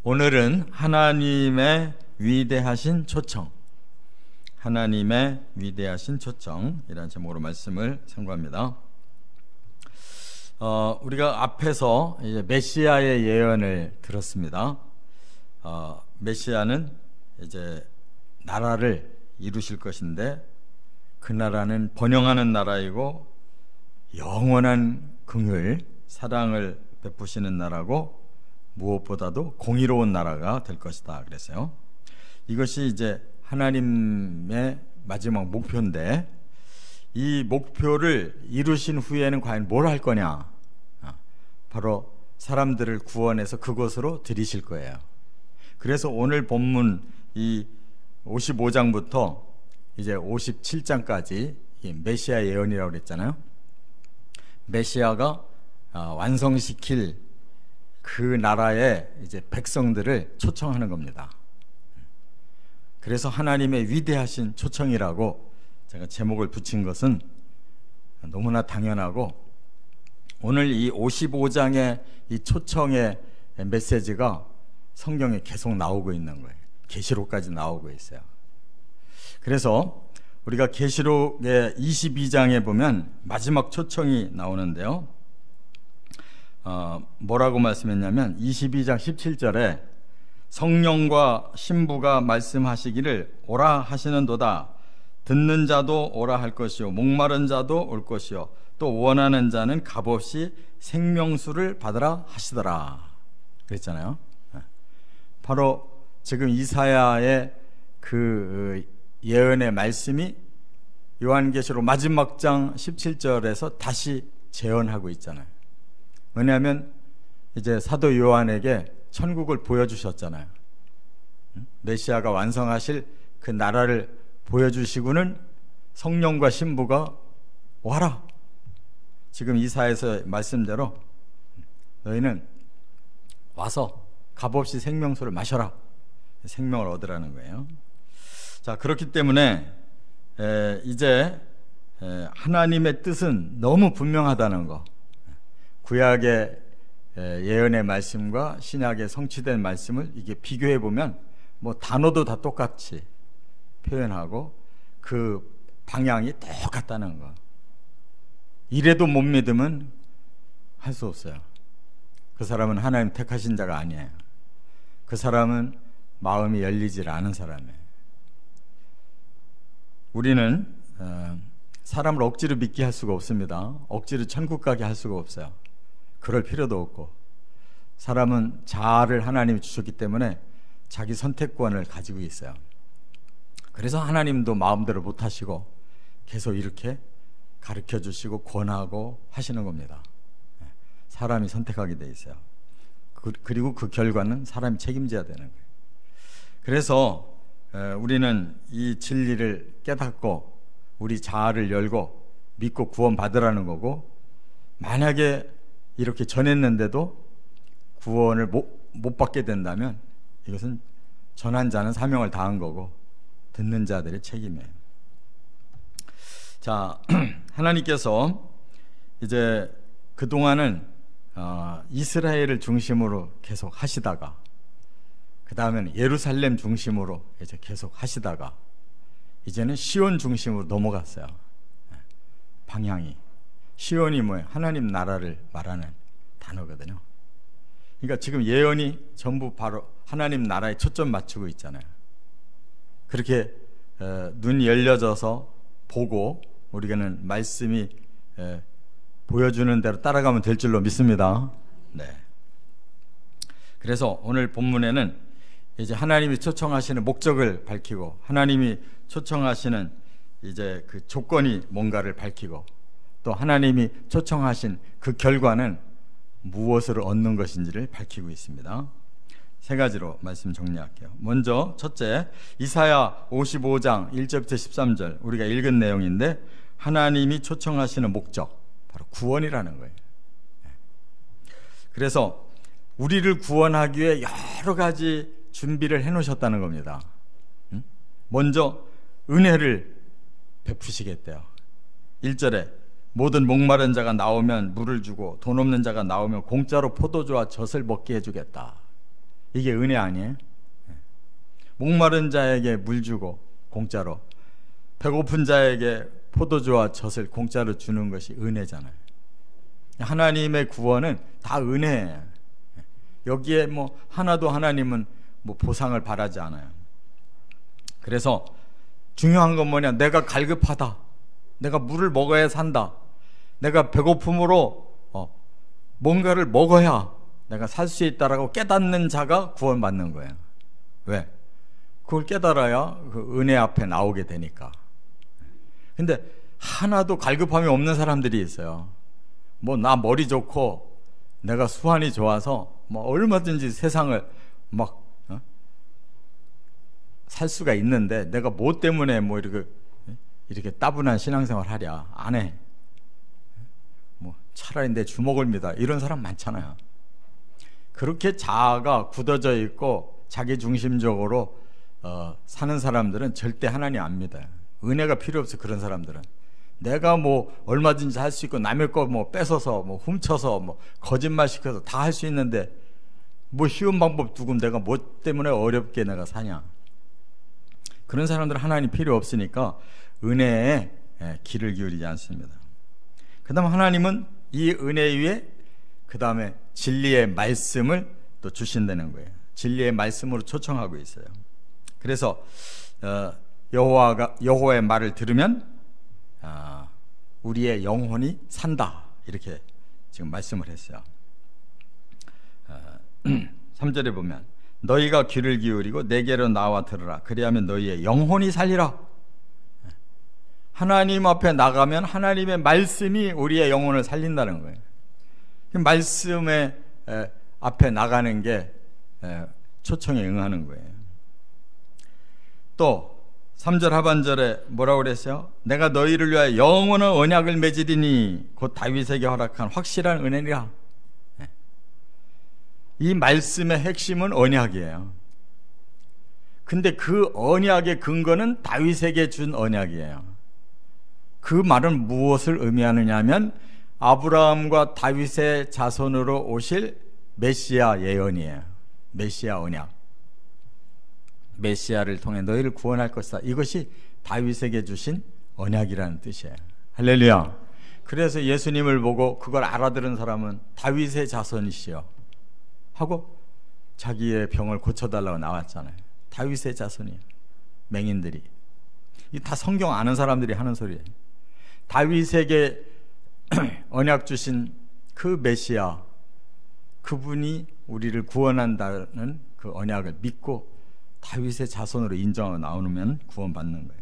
오늘은 하나님의 위대하신 초청, 하나님의 위대하신 초청이라는 제목으로 말씀을 선고합니다. 우리가 앞에서 이제 메시아의 예언을 들었습니다. 메시아는 이제 나라를 이루실 것인데 그 나라는 번영하는 나라이고 영원한 긍휼, 사랑을 베푸시는 나라고 무엇보다도 공의로운 나라가 될 것이다 그랬어요. 이것이 이제 하나님의 마지막 목표인데 이 목표를 이루신 후에는 과연 뭘 할 거냐? 바로 사람들을 구원해서 그곳으로 들이실 거예요. 그래서 오늘 본문 이 55장부터 이제 57장까지 메시아 예언이라고 그랬잖아요. 메시아가 완성시킬 그 나라의 이제 백성들을 초청하는 겁니다. 그래서 하나님의 위대하신 초청이라고 제가 제목을 붙인 것은 너무나 당연하고, 오늘 이 55장의 이 초청의 메시지가 성경에 계속 나오고 있는 거예요. 계시록까지 나오고 있어요. 그래서 우리가 계시록의 22장에 보면 마지막 초청이 나오는데요. 뭐라고 말씀했냐면 22장 17절에 성령과 신부가 말씀하시기를 오라 하시는도다. 듣는 자도 오라 할 것이요 목마른 자도 올 것이요 또 원하는 자는 값없이 생명수를 받으라 하시더라 그랬잖아요. 바로 지금 이사야의 그 예언의 말씀이 요한계시록 마지막 장 17절에서 다시 재현하고 있잖아요. 왜냐하면 이제 사도 요한에게 천국을 보여주셨잖아요. 메시아가 완성하실 그 나라를 보여주시고는 성령과 신부가 와라. 지금 이사야에서 말씀대로 너희는 와서 값없이 생명수를 마셔라. 생명을 얻으라는 거예요. 자, 그렇기 때문에 이제 하나님의 뜻은 너무 분명하다는 거. 구약의 예언의 말씀과 신약의 성취된 말씀을 이게 비교해 보면 뭐 단어도 다 똑같이 표현하고 그 방향이 똑같다는 거. 이래도 못 믿으면 할 수 없어요. 그 사람은 하나님 택하신 자가 아니에요. 그 사람은 마음이 열리질 않은 사람이에요. 우리는 사람을 억지로 믿게 할 수가 없습니다. 억지로 천국 가게 할 수가 없어요. 그럴 필요도 없고, 사람은 자아를 하나님이 주셨기 때문에 자기 선택권을 가지고 있어요. 그래서 하나님도 마음대로 못 하시고 계속 이렇게 가르쳐 주시고 권하고 하시는 겁니다. 사람이 선택하게 돼 있어요. 그리고 그 결과는 사람이 책임져야 되는 거예요. 그래서 우리는 이 진리를 깨닫고 우리 자아를 열고 믿고 구원 받으라는 거고, 만약에 이렇게 전했는데도 구원을 못 받게 된다면 이것은 전한 자는 사명을 다한 거고 듣는 자들의 책임이에요. 자, 하나님께서 이제 그동안은 이스라엘을 중심으로 계속 하시다가 그 다음에는 예루살렘 중심으로 이제 계속 하시다가 이제는 시온 중심으로 넘어갔어요. 방향이. 시온이 뭐예요? 하나님 나라를 말하는 단어거든요. 그러니까 지금 예언이 전부 바로 하나님 나라에 초점 맞추고 있잖아요. 그렇게 눈이 열려져서 보고 우리가는 말씀이 보여주는 대로 따라가면 될 줄로 믿습니다. 네. 그래서 오늘 본문에는 이제 하나님이 초청하시는 목적을 밝히고 하나님이 초청하시는 이제 그 조건이 뭔가를 밝히고 또 하나님이 초청하신 그 결과는 무엇을 얻는 것인지를 밝히고 있습니다. 세 가지로 말씀 정리할게요. 먼저 첫째, 이사야 55장 1절부터 13절 우리가 읽은 내용인데 하나님이 초청하시는 목적, 바로 구원이라는 거예요. 그래서 우리를 구원하기 위해 여러 가지 준비를 해놓으셨다는 겁니다. 먼저 은혜를 베푸시겠대요. 1절에 모든 목마른 자가 나오면 물을 주고 돈 없는 자가 나오면 공짜로 포도주와 젖을 먹게 해주겠다. 이게 은혜 아니에요? 목마른 자에게 물 주고 공짜로, 배고픈 자에게 포도주와 젖을 공짜로 주는 것이 은혜잖아요. 하나님의 구원은 다 은혜예요. 여기에 뭐 하나도 하나님은 뭐 보상을 바라지 않아요. 그래서 중요한 건 뭐냐? 내가 갈급하다, 내가 물을 먹어야 산다, 내가 배고픔으로 뭔가를 먹어야 내가 살 수 있다라고 깨닫는 자가 구원받는 거예요. 왜? 그걸 깨달아야 그 은혜 앞에 나오게 되니까. 근데 하나도 갈급함이 없는 사람들이 있어요. 뭐 나 머리 좋고 내가 수완이 좋아서 뭐 얼마든지 세상을 막 살 수가 있는데 내가 뭐 때문에 뭐 이렇게 따분한 신앙생활 하랴, 안 해. 뭐 차라리 내 주먹을 믿어, 이런 사람 많잖아요. 그렇게 자아가 굳어져 있고 자기 중심적으로 사는 사람들은 절대 하나님 안 믿어요. 은혜가 필요 없어. 그런 사람들은 내가 뭐 얼마든지 할 수 있고 남의 거 뭐 뺏어서 뭐 훔쳐서 뭐 거짓말 시켜서 다 할 수 있는데 뭐 쉬운 방법 두고 내가 뭐 때문에 어렵게 내가 사냐. 그런 사람들은 하나님 필요 없으니까 은혜에 귀를 기울이지 않습니다. 그 다음 하나님은 이 은혜 위에 그 다음에 진리의 말씀을 또 주신다는 거예요. 진리의 말씀으로 초청하고 있어요. 그래서 여호와의 말을 들으면 우리의 영혼이 산다, 이렇게 지금 말씀을 했어요. 3절에 보면 너희가 귀를 기울이고 내게로 나와 들으라, 그리하면 너희의 영혼이 살리라. 하나님 앞에 나가면 하나님의 말씀이 우리의 영혼을 살린다는 거예요. 말씀의 앞에 나가는 게 초청에 응하는 거예요. 또 3절 하반절에 뭐라고 그랬어요? 내가 너희를 위하여 영원한 언약을 맺으리니 곧 다윗에게 허락한 확실한 은혜니라. 이 말씀의 핵심은 언약이에요. 근데 그 언약의 근거는 다윗에게 준 언약이에요. 그 말은 무엇을 의미하느냐 하면 아브라함과 다윗의 자손으로 오실 메시아 예언이에요. 메시아 언약. 메시아를 통해 너희를 구원할 것이다. 이것이 다윗에게 주신 언약이라는 뜻이에요. 할렐루야. 그래서 예수님을 보고 그걸 알아들은 사람은 다윗의 자손이시여 하고 자기의 병을 고쳐달라고 나왔잖아요. 다윗의 자손이에요. 맹인들이. 이 다 성경 아는 사람들이 하는 소리예요. 다윗에게 언약 주신 그 메시아, 그분이 우리를 구원한다는 그 언약을 믿고 다윗의 자손으로 인정하고 나오면 구원받는 거예요.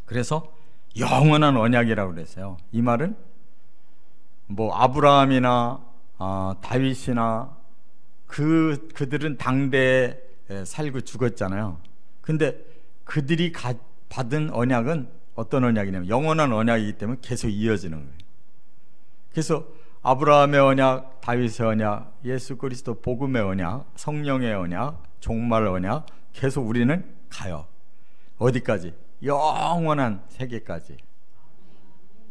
그래서 영원한 언약이라고 그랬어요. 이 말은 뭐 아브라함이나 다윗이나 그들은 당대에 살고 죽었잖아요. 근데 그들이 받은 언약은 어떤 언약이냐면 영원한 언약이기 때문에 계속 이어지는 거예요. 그래서 아브라함의 언약, 다윗의 언약, 예수 그리스도 복음의 언약, 성령의 언약, 종말 언약, 계속 우리는 가요. 어디까지? 영원한 세계까지.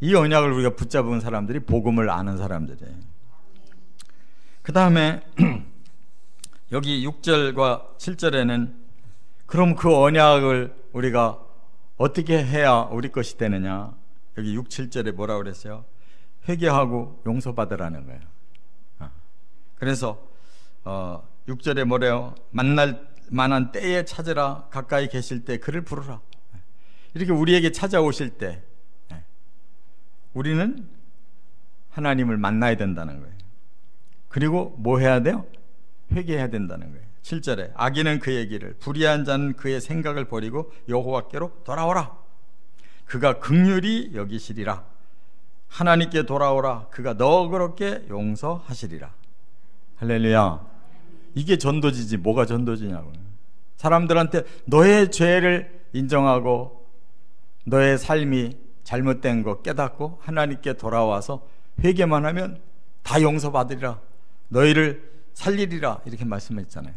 이 언약을 우리가 붙잡은 사람들이 복음을 아는 사람들이에요. 그 다음에 여기 6절과 7절에는 그럼 그 언약을 우리가 어떻게 해야 우리 것이 되느냐. 여기 6, 7절에 뭐라고 그랬어요? 회개하고 용서받으라는 거예요. 그래서 6절에 뭐래요? 만날 만한 때에 찾으라, 가까이 계실 때 그를 부르라. 이렇게 우리에게 찾아오실 때 우리는 하나님을 만나야 된다는 거예요. 그리고 뭐 해야 돼요? 회개해야 된다는 거예요. 7절에 악인은 그의 길을, 불의한 자는 그의 생각을 버리고 여호와께로 돌아오라. 그가 긍휼히 여기시리라. 하나님께 돌아오라. 그가 너그럽게 용서하시리라. 할렐루야. 이게 전도지지 뭐가 전도지냐고요. 사람들한테 너의 죄를 인정하고 너의 삶이 잘못된 거 깨닫고 하나님께 돌아와서 회개만 하면 다 용서받으리라, 너희를 살리리라, 이렇게 말씀했잖아요.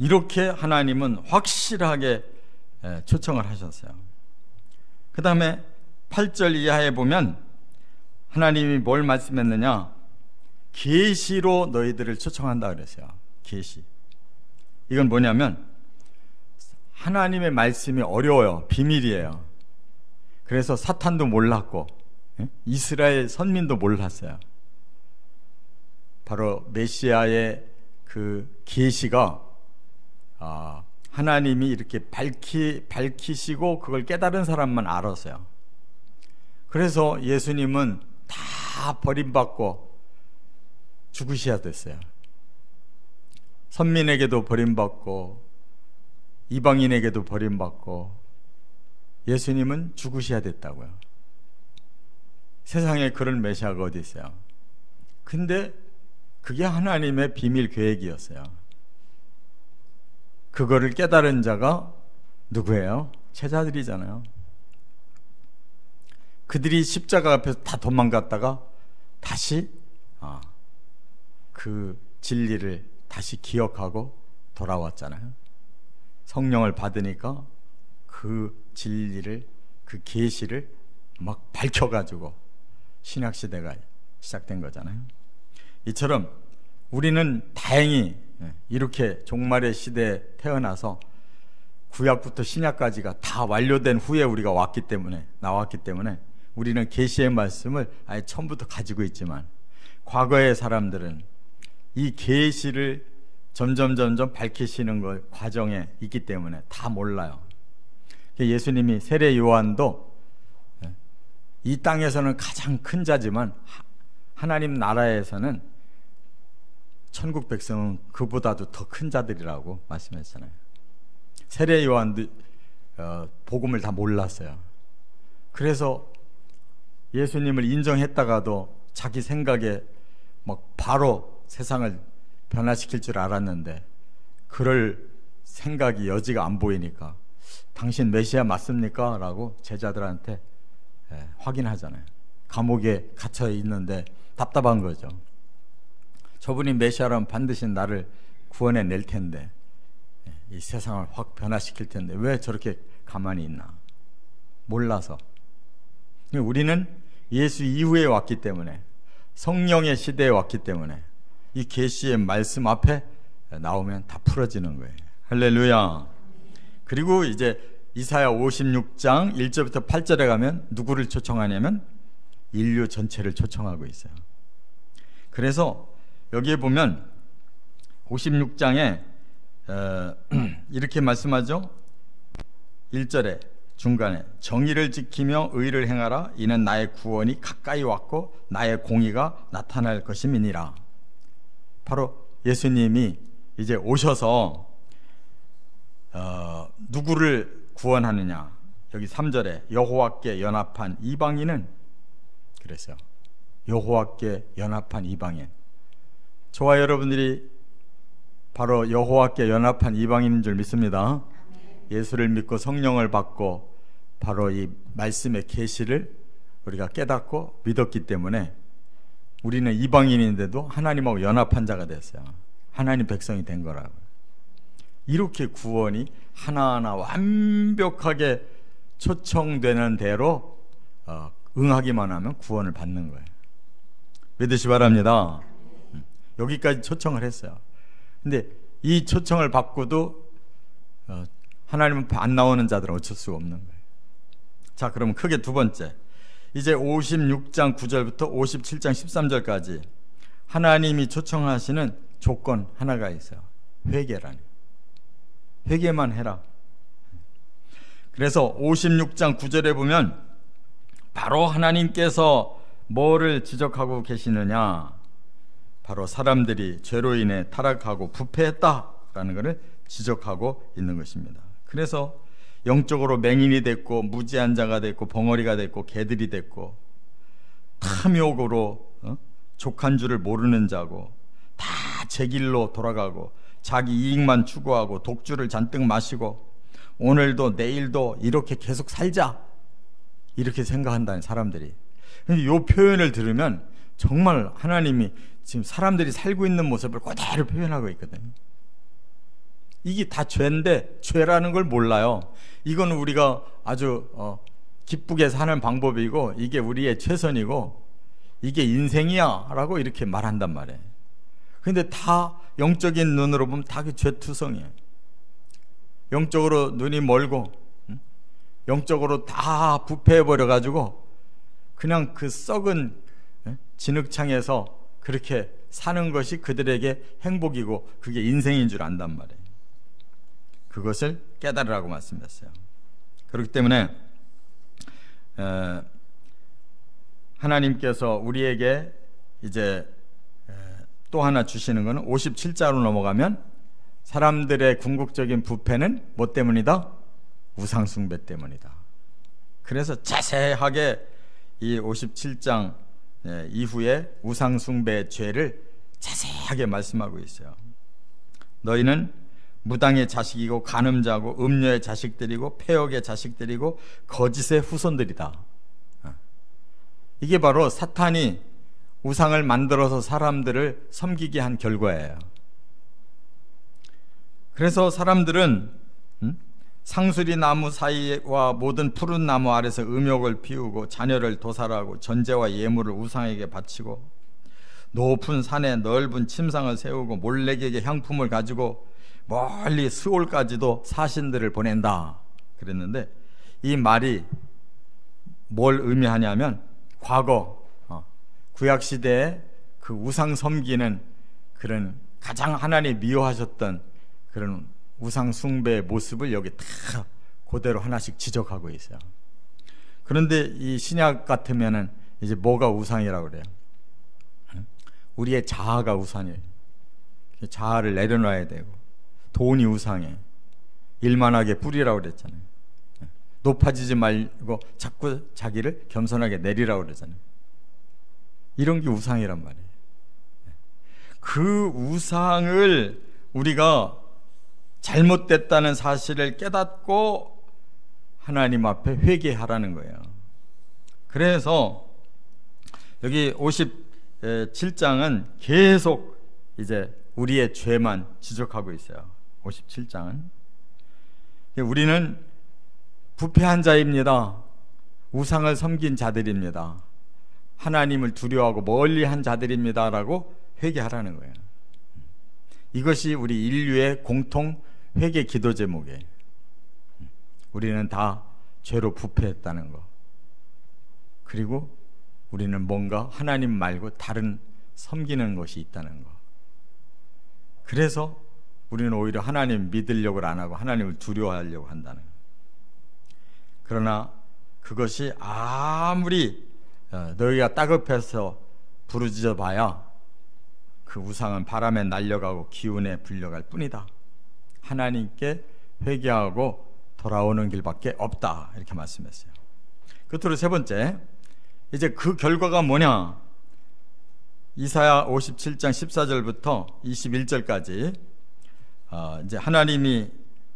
이렇게 하나님은 확실하게 초청을 하셨어요. 그 다음에 8절 이하에 보면 하나님이 뭘 말씀했느냐, 계시로 너희들을 초청한다 그랬어요. 계시. 이건 뭐냐면 하나님의 말씀이 어려워요. 비밀이에요. 그래서 사탄도 몰랐고 이스라엘 선민도 몰랐어요. 바로 메시아의 그 계시가 하나님이 이렇게 밝히시고 그걸 깨달은 사람만 알았어요. 그래서 예수님은 다 버림받고 죽으셔야 됐어요. 선민에게도 버림받고 이방인에게도 버림받고 예수님은 죽으셔야 됐다고요. 세상에 그런 메시아가 어디 있어요? 근데 그게 하나님의 비밀 계획이었어요. 그거를 깨달은 자가 누구예요? 제자들이잖아요. 그들이 십자가 앞에서 다 도망갔다가 다시 그 진리를 다시 기억하고 돌아왔잖아요. 성령을 받으니까 그 진리를, 그 계시를 막 밝혀가지고 신약시대가 시작된 거잖아요. 이처럼 우리는 다행히 이렇게 종말의 시대에 태어나서 구약부터 신약까지가 다 완료된 후에 우리가 나왔기 때문에 우리는 계시의 말씀을 아예 처음부터 가지고 있지만, 과거의 사람들은 이 계시를 점점 밝히시는 걸 과정에 있기 때문에 다 몰라요. 예수님이 세례 요한도 이 땅에서는 가장 큰 자지만 하나님 나라에서는 천국 백성은 그보다도 더 큰 자들이라고 말씀했잖아요. 세례 요한도 복음을 다 몰랐어요. 그래서 예수님을 인정했다가도 자기 생각에 막 바로 세상을 변화시킬 줄 알았는데 그럴 생각이 여지가 안 보이니까 당신 메시아 맞습니까? 라고 제자들한테 확인하잖아요. 감옥에 갇혀 있는데 답답한 거죠. 저분이 메시아라면 반드시 나를 구원해 낼 텐데, 이 세상을 확 변화시킬 텐데 왜 저렇게 가만히 있나? 몰라서. 우리는 예수 이후에 왔기 때문에, 성령의 시대에 왔기 때문에 이 계시의 말씀 앞에 나오면 다 풀어지는 거예요. 할렐루야. 그리고 이제 이사야 56장 1절부터 8절에 가면 누구를 초청하냐면 인류 전체를 초청하고 있어요. 그래서 여기에 보면 56장에 이렇게 말씀하죠. 1절에 중간에 정의를 지키며 의를 행하라. 이는 나의 구원이 가까이 왔고 나의 공의가 나타날 것임이니라. 바로 예수님이 이제 오셔서 누구를 구원하느냐. 여기 3절에 여호와께 연합한 이방인은, 그랬어요. 여호와께 연합한 이방인. 저와 여러분들이 바로 여호와께 연합한 이방인인 줄 믿습니다. 예수를 믿고 성령을 받고 바로 이 말씀의 계시를 우리가 깨닫고 믿었기 때문에 우리는 이방인인데도 하나님하고 연합한 자가 됐어요. 하나님 백성이 된 거라고요. 이렇게 구원이 하나하나 완벽하게 초청되는 대로 응하기만 하면 구원을 받는 거예요. 믿으시 바랍니다. 여기까지 초청을 했어요. 근데 이 초청을 받고도 하나님은 안 나오는 자들은 어쩔 수가 없는 거예요. 자, 그러면 크게 두 번째, 이제 56장 9절부터 57장 13절까지 하나님이 초청하시는 조건 하나가 있어요. 회개라니. 회개만 해라. 그래서 56장 9절에 보면 바로 하나님께서 뭐를 지적하고 계시느냐, 바로 사람들이 죄로 인해 타락하고 부패했다라는 것을 지적하고 있는 것입니다. 그래서 영적으로 맹인이 됐고 무지한 자가 됐고 벙어리가 됐고 개들이 됐고 탐욕으로 족한 줄을 모르는 자고 다 제 길로 돌아가고 자기 이익만 추구하고 독주를 잔뜩 마시고 오늘도 내일도 이렇게 계속 살자, 이렇게 생각한다는 사람들이. 근데 이 표현을 들으면 정말 하나님이 지금 사람들이 살고 있는 모습을 그대로 표현하고 있거든요. 이게 다 죄인데 죄라는 걸 몰라요. 이건 우리가 아주 기쁘게 사는 방법이고 이게 우리의 최선이고 이게 인생이야 라고 이렇게 말한단 말이에요. 근데 다 영적인 눈으로 보면 다 그 죄투성이에요. 영적으로 눈이 멀고 영적으로 다 부패해버려 가지고 그냥 그 썩은 진흙창에서 그렇게 사는 것이 그들에게 행복이고 그게 인생인 줄 안단 말이에요. 그것을 깨달으라고 말씀했어요. 그렇기 때문에 하나님께서 우리에게 이제 또 하나 주시는 것은 57자로 넘어가면 사람들의 궁극적인 부패는 뭐 때문이다? 우상숭배 때문이다. 그래서 자세하게 이 57장 이후에 우상숭배의 죄를 자세하게 말씀하고 있어요. 너희는 무당의 자식이고 간음자고 음녀의 자식들이고 폐역의 자식들이고 거짓의 후손들이다. 이게 바로 사탄이 우상을 만들어서 사람들을 섬기게 한 결과예요. 그래서 사람들은 상수리 나무 사이와 모든 푸른 나무 아래서 음욕을 피우고 자녀를 도살하고 전제와 예물을 우상에게 바치고 높은 산에 넓은 침상을 세우고 몰래에게 향품을 가지고 멀리 스올까지도 사신들을 보낸다 그랬는데, 이 말이 뭘 의미하냐면 과거 구약시대에 그 우상 섬기는 그런 가장 하나님 미워하셨던 그런 우상 숭배의 모습을 여기 다 그대로 하나씩 지적하고 있어요. 그런데 이 신약 같으면은 이제 뭐가 우상이라고 그래요? 우리의 자아가 우상이에요. 자아를 내려놔야 되고, 돈이 우상이에요. 일만하게 뿌리라고 그랬잖아요. 높아지지 말고 자꾸 자기를 겸손하게 내리라고 그러잖아요. 이런 게 우상이란 말이에요. 그 우상을 우리가 잘못됐다는 사실을 깨닫고 하나님 앞에 회개하라는 거예요. 그래서 여기 57장은 계속 이제 우리의 죄만 지적하고 있어요. 57장은 우리는 부패한 자입니다. 우상을 섬긴 자들입니다. 하나님을 두려워하고 멀리한 자들입니다 라고 회개하라는 거예요. 이것이 우리 인류의 공통 회개 기도 제목이에요. 우리는 다 죄로 부패했다는 거, 그리고 우리는 뭔가 하나님 말고 다른 섬기는 것이 있다는 거. 그래서 우리는 오히려 하나님 믿으려고 안 하고 하나님을 두려워하려고 한다는 거. 그러나 그것이 아무리 너희가 따급해서 부르짖어 봐야 그 우상은 바람에 날려가고 기운에 불려갈 뿐이다. 하나님께 회개하고 돌아오는 길밖에 없다. 이렇게 말씀했어요. 끝으로 세 번째, 이제 그 결과가 뭐냐? 이사야 57장 14절부터 21절까지 이제 하나님이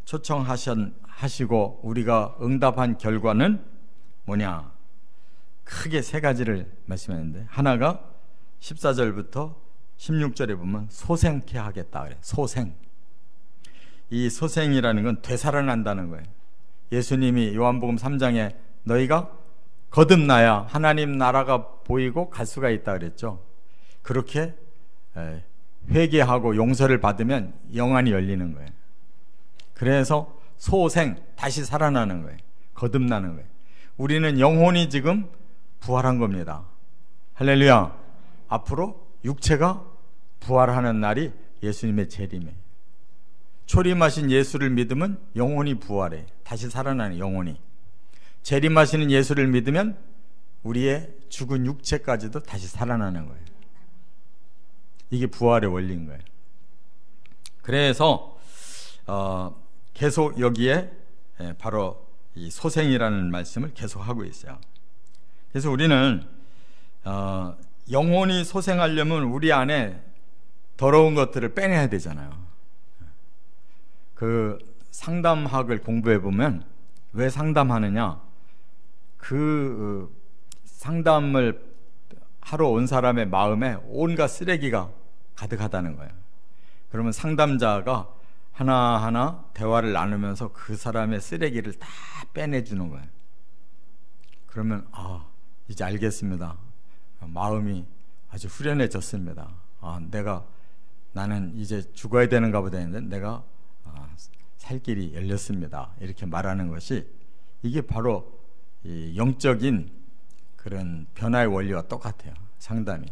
초청하시고 우리가 응답한 결과는 뭐냐? 크게 세 가지를 말씀했는데, 하나가 14절부터 16절에 보면 소생케 하겠다 그래. 소생. 이 소생이라는 건 되살아난다는 거예요. 예수님이 요한복음 3장에 너희가 거듭나야 하나님 나라가 보이고 갈 수가 있다 그랬죠. 그렇게 회개하고 용서를 받으면 영안이 열리는 거예요. 그래서 소생, 다시 살아나는 거예요. 거듭나는 거예요. 우리는 영혼이 지금 부활한 겁니다. 할렐루야. 앞으로 육체가 부활하는 날이 예수님의 재림에, 초림하신 예수를 믿으면 영혼이 부활해, 다시 살아나는 영혼이. 재림하시는 예수를 믿으면 우리의 죽은 육체까지도 다시 살아나는 거예요. 이게 부활의 원리인 거예요. 그래서 계속 여기에 바로 이 소생이라는 말씀을 계속 하고 있어요. 그래서 우리는 영혼이 소생하려면 우리 안에 더러운 것들을 빼내야 되잖아요. 그 상담학을 공부해 보면 왜 상담하느냐? 그 상담을 하러 온 사람의 마음에 온갖 쓰레기가 가득하다는 거예요. 그러면 상담자가 하나하나 대화를 나누면서 그 사람의 쓰레기를 다 빼내주는 거예요. 그러면 이제 알겠습니다. 마음이 아주 후련해졌습니다. 나는 이제 죽어야 되는가 보다 했는데 내가 살 길이 열렸습니다. 이렇게 말하는 것이 이게 바로 이 영적인 그런 변화의 원리와 똑같아요. 상담이.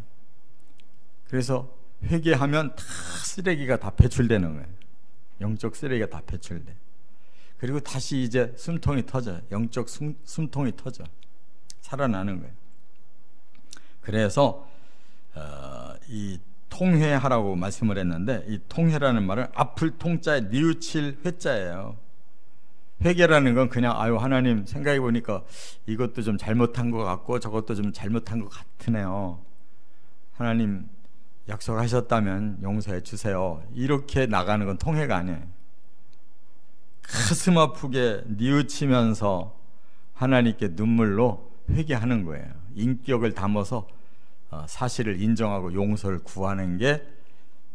그래서 회개하면 다 쓰레기가 다 배출되는 거예요. 영적 쓰레기가 다 배출돼. 그리고 다시 이제 숨통이 터져요. 영적 숨통이 터져. 살아나는 거예요. 그래서 이 통회하라고 말씀을 했는데, 이 통회라는 말은 앞을 통자에 뉘우칠 회자예요. 회개라는 건 그냥 하나님 생각해 보니까 이것도 좀 잘못한 것 같고 저것도 좀 잘못한 것 같으네요. 하나님 약속하셨다면 용서해 주세요. 이렇게 나가는 건 통회가 아니에요. 가슴 아프게 뉘우치면서 하나님께 눈물로 회개하는 거예요. 인격을 담아서 사실을 인정하고 용서를 구하는 게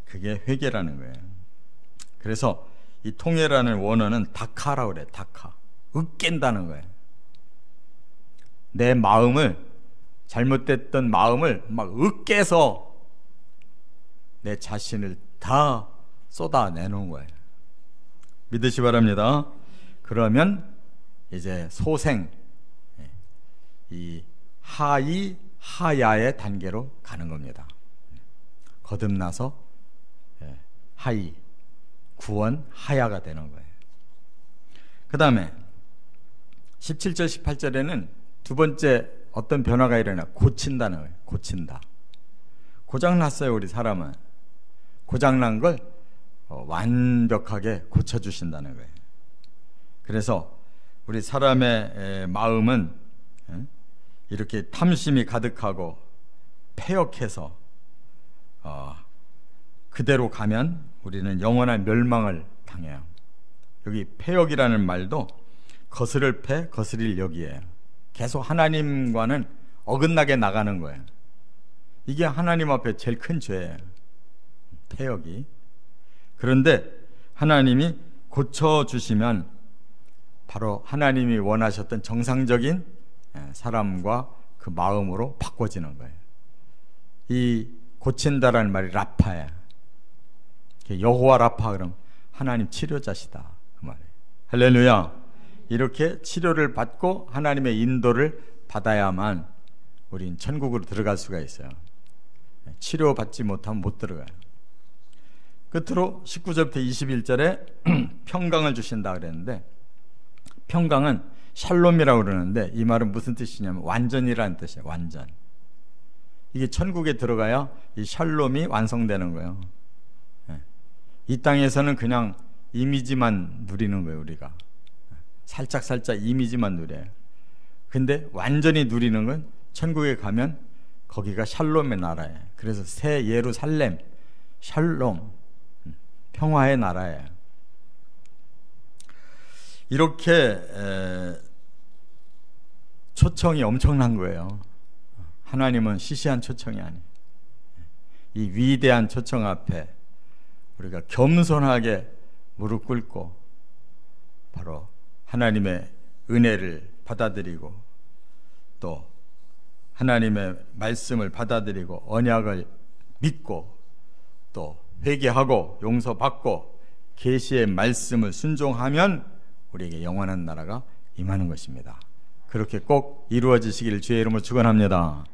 그게 회개라는 거예요. 그래서 이 통회라는 원어는 다카라고 그래요. 다카. 으깬다는 거예요. 내 마음을, 잘못됐던 마음을 막 으깨서 내 자신을 다 쏟아내는 거예요. 믿으시 바랍니다. 그러면 이제 소생, 이 하이 하야의 단계로 가는 겁니다. 거듭나서 하이, 구원 하야가 되는 거예요. 그 다음에 17절 18절에는 두 번째 어떤 변화가 일어나 고친다는 거예요. 고친다. 고장났어요. 우리 사람은 고장난 걸 완벽하게 고쳐주신다는 거예요. 그래서 우리 사람의 마음은 이렇게 탐심이 가득하고 패역해서 그대로 가면 우리는 영원한 멸망을 당해요. 여기 패역이라는 말도 거스를 패, 거스릴 역이에요. 계속 하나님과는 어긋나게 나가는 거예요. 이게 하나님 앞에 제일 큰 죄예요. 패역이. 그런데 하나님이 고쳐주시면 바로 하나님이 원하셨던 정상적인 사람과 그 마음으로 바꿔지는 거예요. 이 고친다라는 말이 라파예요. 여호와 라파, 그럼 하나님 치료자시다 그 말이에요. 할렐루야. 이렇게 치료를 받고 하나님의 인도를 받아야만 우린 천국으로 들어갈 수가 있어요. 치료받지 못하면 못 들어가요. 끝으로 19절부터 21절에 평강을 주신다 그랬는데, 평강은 샬롬이라고 그러는데 이 말은 무슨 뜻이냐면 완전이라는 뜻이에요. 완전. 이게 천국에 들어가야 이 샬롬이 완성되는 거예요. 이 땅에서는 그냥 이미지만 누리는 거예요. 우리가 살짝 이미지만 누려요. 근데 완전히 누리는 건 천국에 가면 거기가 샬롬의 나라예요. 그래서 새 예루살렘, 샬롬, 평화의 나라예요. 이렇게 초청이 엄청난 거예요. 하나님은 시시한 초청이 아니에요. 이 위대한 초청 앞에 우리가 겸손하게 무릎 꿇고 바로 하나님의 은혜를 받아들이고 또 하나님의 말씀을 받아들이고 언약을 믿고 또 회개하고 용서받고 계시의 말씀을 순종하면 우리에게 영원한 나라가 임하는 것입니다. 그렇게 꼭 이루어지시기를 주의 이름으로 축원합니다.